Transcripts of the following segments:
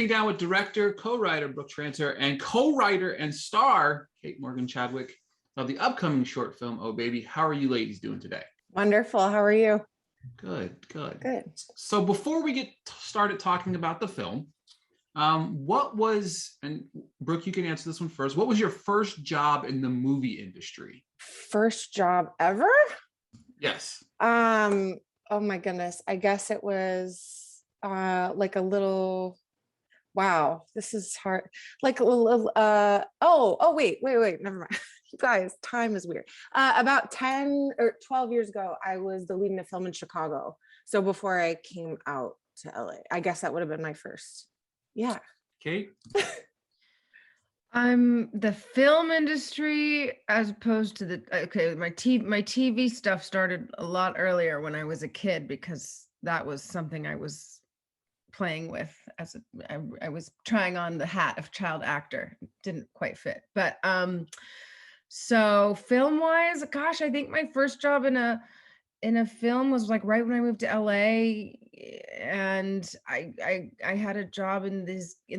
sitting down with director, co-writer Brooke Trantor and co-writer and star Kate Morgan Chadwick of the upcoming short film, Oh Baby. How are you ladies doing today? Wonderful. How are you? Good, good. Good. So before we get started talking about the film, what was, and Brooke, you can answer this one first. What was your first job in the movie industry? First job ever? Yes. Oh my goodness. I guess it was like a little, wow, this is hard. Like a little, wait, never mind. You guys, time is weird. About 10 or 12 years ago, I was the lead in a film in Chicago. So before I came out to LA, I guess that would have been my first. Yeah. Kate? I'm the film industry as opposed to my TV stuff started a lot earlier when I was a kid because that was something I was playing with I was trying on the hat of child actor. It didn't quite fit. But so film wise, gosh, I think my first job in a film was like right when I moved to LA, and I had a job in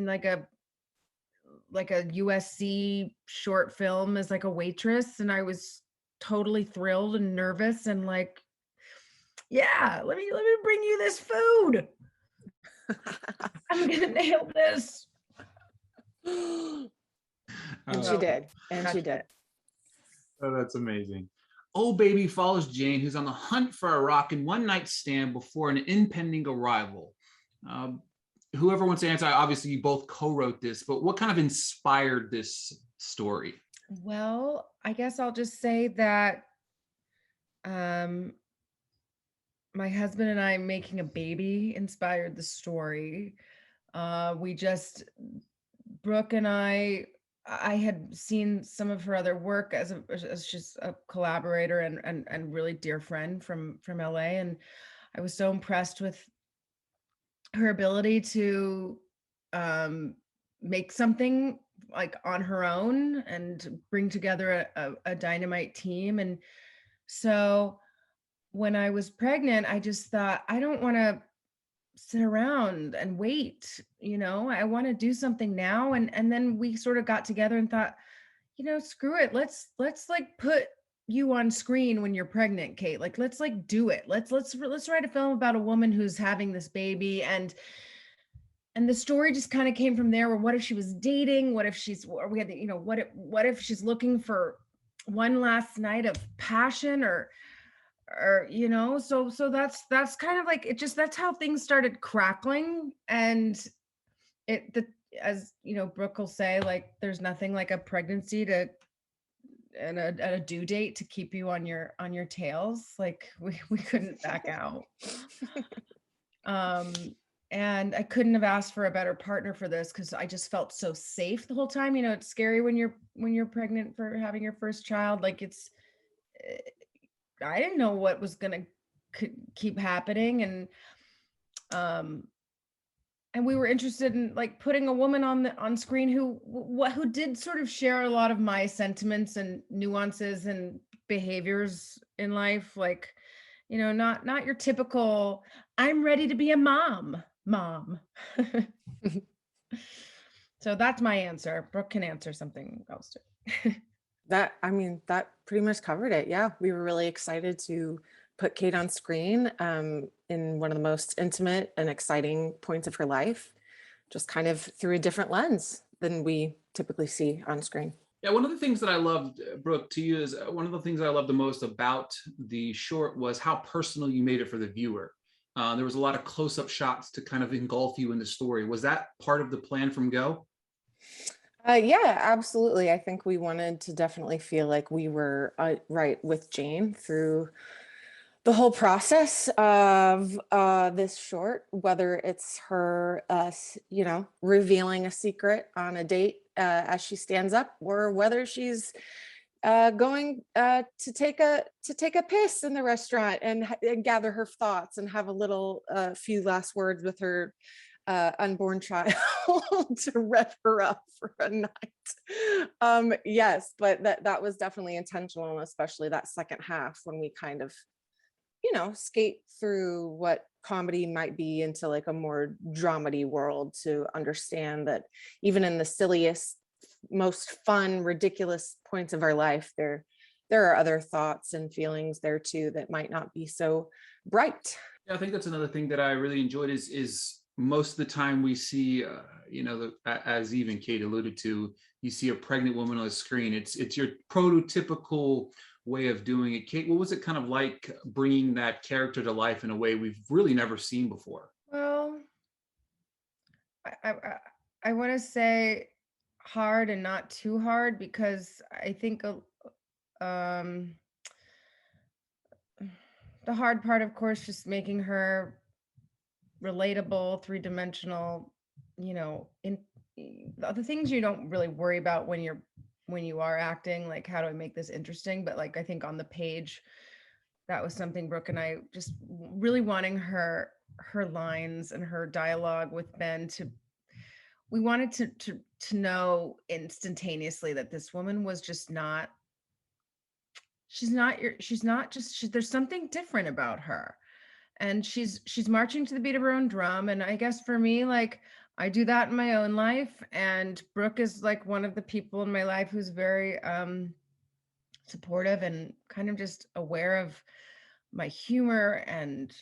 like a USC short film as like a waitress, and I was totally thrilled and nervous and like, yeah, let me bring you this food. I'm gonna nail this. And she did. And she did. Oh, that's amazing. Oh Baby follows Jane, who's on the hunt for a rockin' one-night stand before an impending arrival. Whoever wants to answer, obviously you both co-wrote this, but what kind of inspired this story? Well, I guess I'll just say that my husband and I making a baby inspired the story. Brooke and I had seen some of her other work as she's a collaborator and really dear friend from LA, and I was so impressed with her ability to make something like on her own and bring together a dynamite team. And so when I was pregnant, I just thought, I don't want to sit around and wait, I want to do something now. And then we sort of got together and thought, screw it. Let's like put you on screen when you're pregnant, Kate. Like, let's like do it. Let's write a film about a woman who's having this baby. And the story just kind of came from there. Where what if she was dating? What if what if she's looking for one last night of passion or so that's kind of like it. Just that's how things started crackling. And as Brooke will say, like, there's nothing like a pregnancy and a due date to keep you on your tails. Like we couldn't back out. And I couldn't have asked for a better partner for this because I just felt so safe the whole time. It's scary when you're pregnant for having your first child. Like I didn't know what was gonna keep happening, and we were interested in like putting a woman on screen who did sort of share a lot of my sentiments and nuances and behaviors in life. Like, not your typical, I'm ready to be a mom. So that's my answer. Brooke can answer something else too. That pretty much covered it. Yeah, we were really excited to put Kate on screen in one of the most intimate and exciting points of her life, just kind of through a different lens than we typically see on screen. Yeah, one of the things that I loved, Brooke, to you is one of the things I loved the most about the short was how personal you made it for the viewer. There was a lot of close-up shots to kind of engulf you in the story. Was that part of the plan from go? Yeah, absolutely. I think we wanted to definitely feel like we were right with Jane through the whole process of this short, whether it's her, revealing a secret on a date as she stands up, or whether she's going to take a piss in the restaurant and gather her thoughts and have a little few last words with her unborn child to rev her up for a night. Yes, but that was definitely intentional, especially that second half when we kind of skate through what comedy might be into like a more dramedy world, to understand that even in the silliest, most fun, ridiculous points of our life, there are other thoughts and feelings there too that might not be so bright. Yeah, I think that's another thing that I really enjoyed is most of the time we see, as even Kate alluded to, you see a pregnant woman on the screen. It's your prototypical way of doing it. Kate, what was it kind of like bringing that character to life in a way we've really never seen before? Well, I want to say hard and not too hard, because I think um, the hard part, of course, just making her relatable, three-dimensional, in the things you don't really worry about when you are acting, like how do I make this interesting? But like I think on the page, that was something Brooke and I just really wanting her lines and her dialogue with Ben to, we wanted to know instantaneously that this woman was just not, she's not just there's something different about her, and she's marching to the beat of her own drum. And I guess for me, like, I do that in my own life, and Brooke is like one of the people in my life who's very supportive and kind of just aware of my humor, and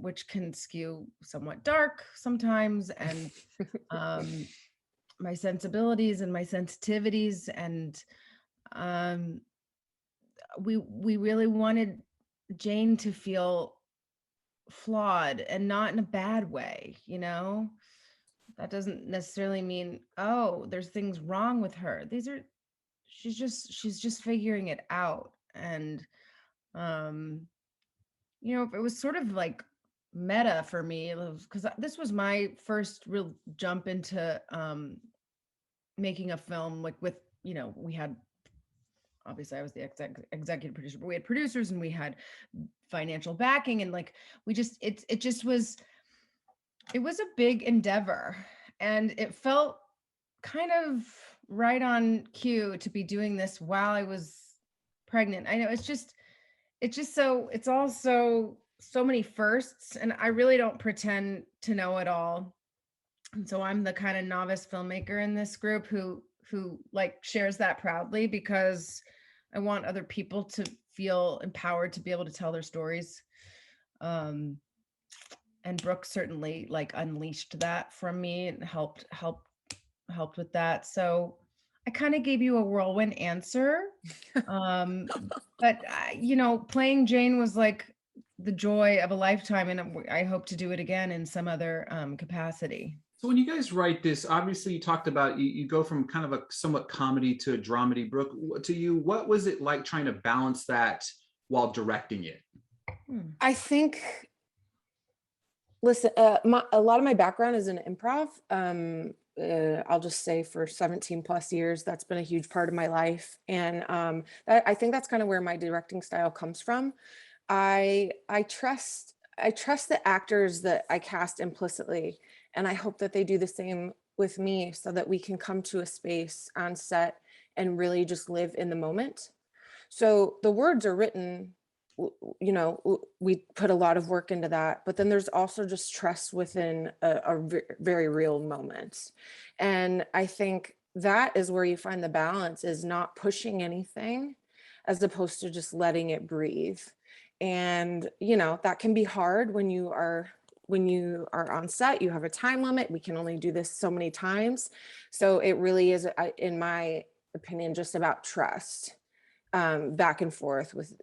which can skew somewhat dark sometimes, and um my sensibilities and my sensitivities. And um we really wanted Jane to feel flawed, and not in a bad way, that doesn't necessarily mean, oh, there's things wrong with her. These are, she's just figuring it out. And um it was sort of like meta for me, because this was my first real jump into making a film, like with, we had, obviously I was the executive producer, but we had producers and we had financial backing, and like we just, it just was, it was a big endeavor, and it felt kind of right on cue to be doing this while I was pregnant. I know it's also so many firsts, and I really don't pretend to know it all. And so I'm the kind of novice filmmaker in this group who like shares that proudly, because I want other people to feel empowered to be able to tell their stories. And Brooke certainly like unleashed that from me and helped with that. So I kind of gave you a whirlwind answer. But playing Jane was like the joy of a lifetime, and I hope to do it again in some other capacity. So when you guys write this, obviously you talked about you go from kind of a somewhat comedy to a dramedy. Brooke, to you, what was it like trying to balance that while directing it? I think, listen, a lot of my background is in improv. I'll just say for 17 plus years, that's been a huge part of my life. And I think that's kind of where my directing style comes from. I trust the actors that I cast implicitly, and I hope that they do the same with me, so that we can come to a space on set and really just live in the moment. So the words are written, we put a lot of work into that, but then there's also just trust within a very real moment. And I think that is where you find the balance, is not pushing anything as opposed to just letting it breathe. And that can be hard when you are on set. You have a time limit. We can only do this so many times. So it really is, in my opinion, just about trust, back and forth with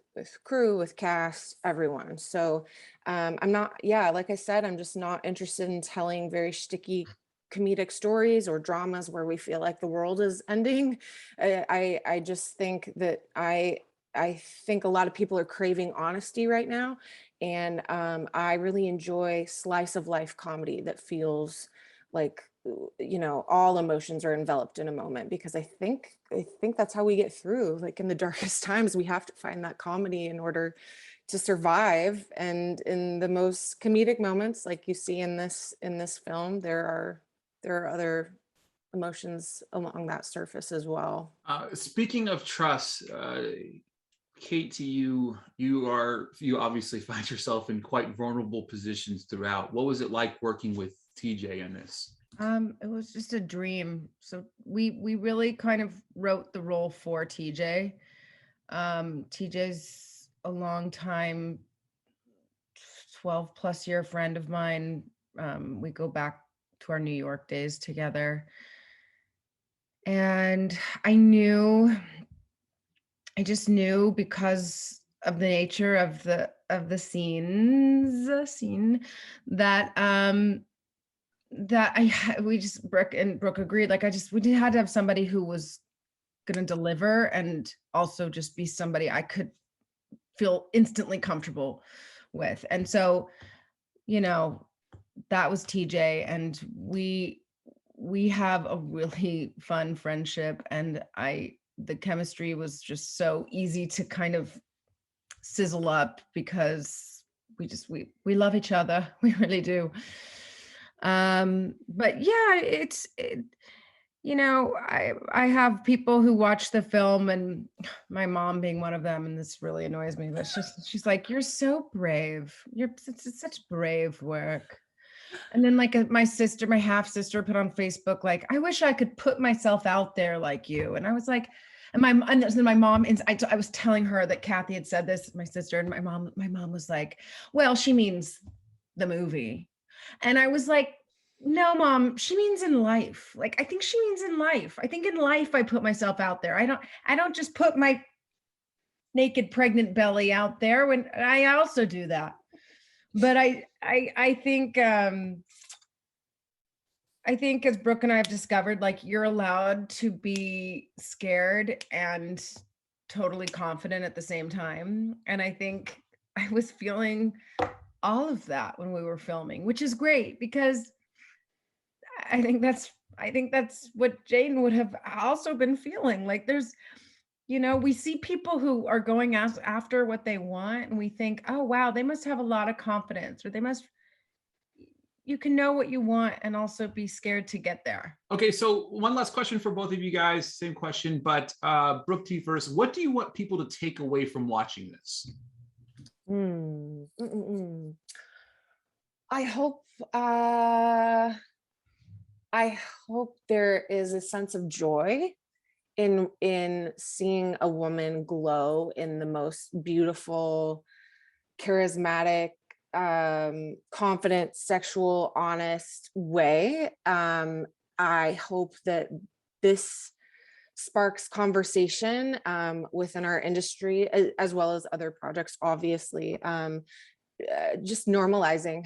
crew, with cast, everyone. So I'm not, yeah, like I said, I'm just not interested in telling very sticky comedic stories or dramas where we feel like the world is ending. I just think that I think a lot of people are craving honesty right now. And I really enjoy slice of life comedy that feels like, all emotions are enveloped in a moment, because I think that's how we get through. Like in the darkest times, we have to find that comedy in order to survive. And in the most comedic moments, like you see in this film, there are other emotions along that surface as well. Speaking of trust, Kate, to you, you obviously find yourself in quite vulnerable positions throughout. What was it like working with TJ in this? It was just a dream. So we really kind of wrote the role for TJ. TJ's a long time, 12 plus year friend of mine. We go back to our New York days together. And I just knew because of the nature of the scene that we just Brooke agreed, like we had to have somebody who was going to deliver and also just be somebody I could feel instantly comfortable with. And so, you know, that was TJ, and we have a really fun friendship, and the chemistry was just so easy to kind of sizzle up because we love each other. We really do. But yeah, I have people who watch the film, and my mom being one of them, and this really annoys me, but she's like, "You're so brave. It's such brave work." And then like my half sister put on Facebook, like, "I wish I could put myself out there like you." And I was like, and then my mom, and I was telling her that Kathy had said this, my sister, and my mom was like, "Well, she means the movie." And I was like, "No, Mom, she means in life. Like, I think she means in life. I think in life I put myself out there. I don't just put my naked pregnant belly out there when I also do that." But I think as Brooke and I have discovered, like, you're allowed to be scared and totally confident at the same time. And I think I was feeling all of that when we were filming, which is great because I think that's what Jane would have also been feeling. Like, there's, we see people who are going after what they want, and we think, "Oh, wow, they must have a lot of confidence," or you can know what you want and also be scared to get there. Okay, so one last question for both of you guys. Same question, but Brooke T first. What do you want people to take away from watching this? I hope uh, I hope there is a sense of joy in seeing a woman glow in the most beautiful, charismatic, confident, sexual, honest way. I hope that this sparks conversation within our industry, as well as other projects, obviously. Just normalizing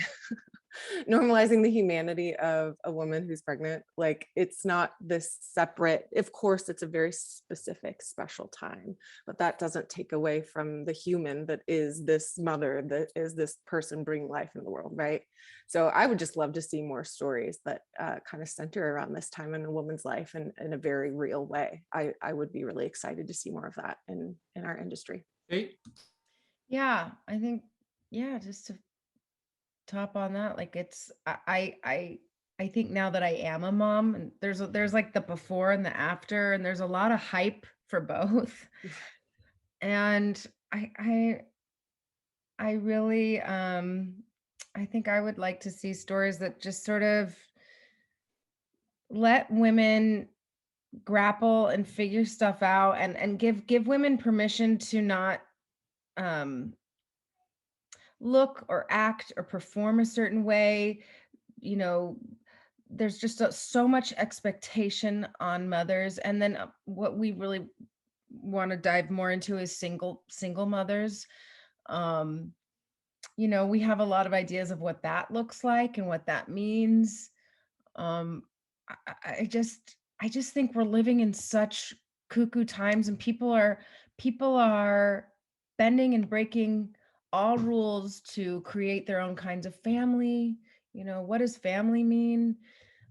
normalizing the humanity of a woman who's pregnant. Like, it's not this separate, of course it's a very specific special time, but that doesn't take away from the human that is this mother, that is this person bringing life in the world, right? So I would just love to see more stories that kind of center around this time in a woman's life and in a very real way. I would be really excited to see more of that in our industry. Kate? Yeah, I think, yeah, just to top on that, like, it's I think now that I am a mom, and there's like the before and the after, and there's a lot of hype for both. And I really I think I would like to see stories that just sort of let women grapple and figure stuff out, and give women permission to not um look or act or perform a certain way. You know, there's just so much expectation on mothers. And then what we really want to dive more into is single mothers. um we have a lot of ideas of what that looks like and what that means. um I just think we're living in such cuckoo times, and people are bending and breaking all rules to create their own kinds of family. What does family mean?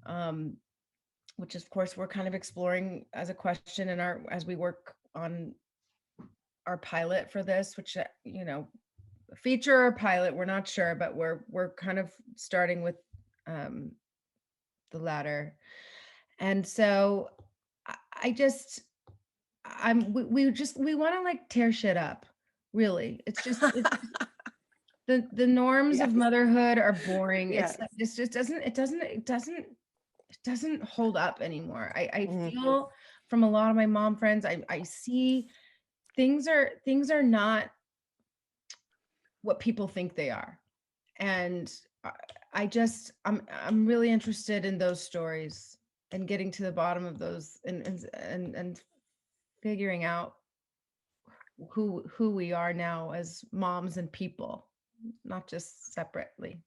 um which of course we're kind of exploring as a question as we work on our pilot for this, which feature or pilot, we're not sure, but we're kind of starting with um the latter. And so I just we want to, like, tear shit up. really. The norms of Yes. motherhood are boring. Yes. It's just doesn't hold up anymore. I Mhm. feel from a lot of my mom friends, I see things are not what people think they are. And I'm really interested in those stories and getting to the bottom of those and figuring out who we are now as moms and people, not just separately.